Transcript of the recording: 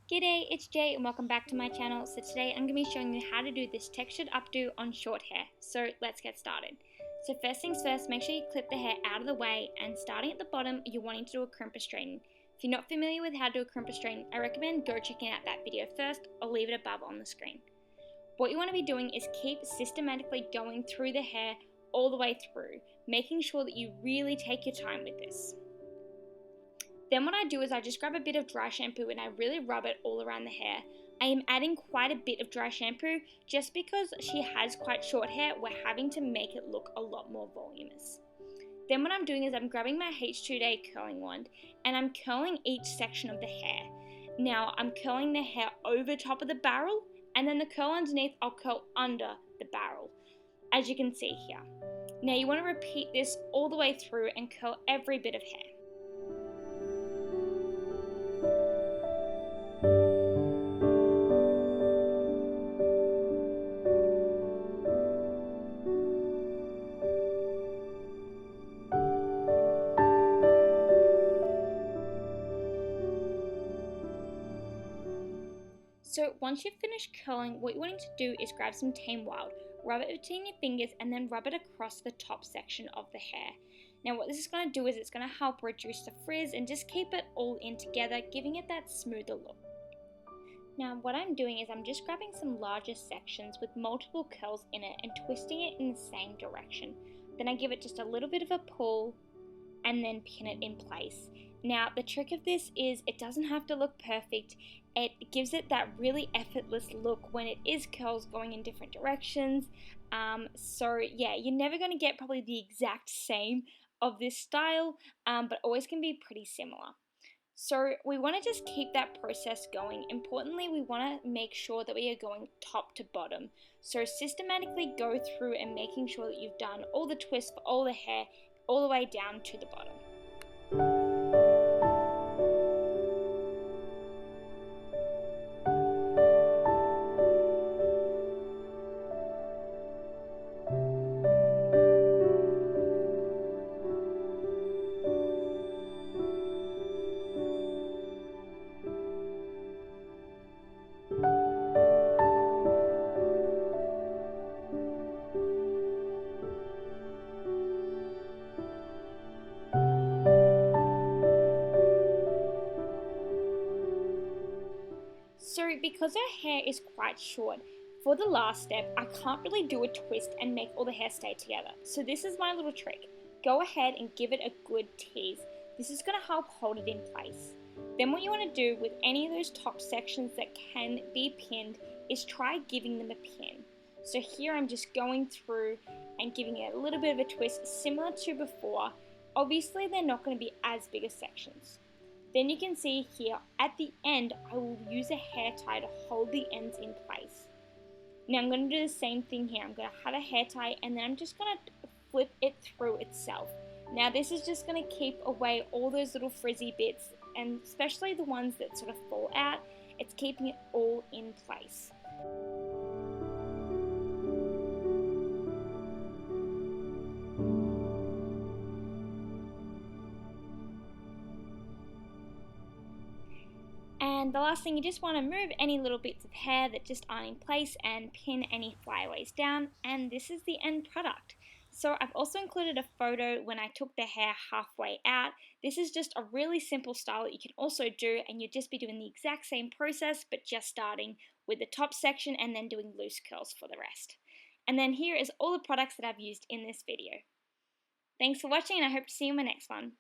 G'day, it's Jay and welcome back to my channel. So today I'm going to be showing you how to do this textured updo on short hair. So let's get started. So first things first, make sure you clip the hair out of the way, and starting at the bottom, you're wanting to do a crimper straighten. If you're not familiar with how to do a crimper straighten, I recommend go checking out that video first. I'll leave it above on the screen. What you want to be doing is keep systematically going through the hair all the way through, making sure that you really take your time with this. Then what I do is I just grab a bit of dry shampoo and I really rub it all around the hair. I am adding quite a bit of dry shampoo just because she has quite short hair. We're having to make it look a lot more voluminous. Then what I'm doing is I'm grabbing my H2-Day curling wand and I'm curling each section of the hair. Now I'm curling the hair over top of the barrel, and then the curl underneath I'll curl under the barrel, as you can see here. Now you want to repeat this all the way through and curl every bit of hair. So once you've finished curling, what you're wanting to do is grab some Tame Wild, rub it between your fingers and then rub it across the top section of the hair. Now what this is going to do is it's going to help reduce the frizz and just keep it all in together, giving it that smoother look. Now what I'm doing is I'm just grabbing some larger sections with multiple curls in it and twisting it in the same direction. Then I give it just a little bit of a pull and then pin it in place. Now the trick of this is it doesn't have to look perfect. It gives it that really effortless look when it is curls going in different directions. So yeah, you're never going to get probably the exact same of this style, but always can be pretty similar. So we want to just keep that process going. Importantly, we want to make sure that we are going top to bottom. So systematically go through and making sure that you've done all the twists for all the hair all the way down to the bottom. So because her hair is quite short, for the last step, I can't really do a twist and make all the hair stay together. So this is my little trick. Go ahead and give it a good tease. This is going to help hold it in place. Then what you want to do with any of those top sections that can be pinned is try giving them a pin. So here I'm just going through and giving it a little bit of a twist similar to before. Obviously they're not going to be as big as sections. Then you can see here at the end, I will use a hair tie to hold the ends in place. Now I'm going to do the same thing here. I'm going to have a hair tie and then I'm just going to flip it through itself. Now this is just going to keep away all those little frizzy bits, and especially the ones that sort of fall out. It's keeping it all in place. And the last thing, you just want to move any little bits of hair that just aren't in place and pin any flyaways down, and this is the end product. So I've also included a photo when I took the hair halfway out. This is just a really simple style that you can also do, and you'd just be doing the exact same process but just starting with the top section and then doing loose curls for the rest. And then here is all the products that I've used in this video. Thanks for watching and I hope to see you in my next one.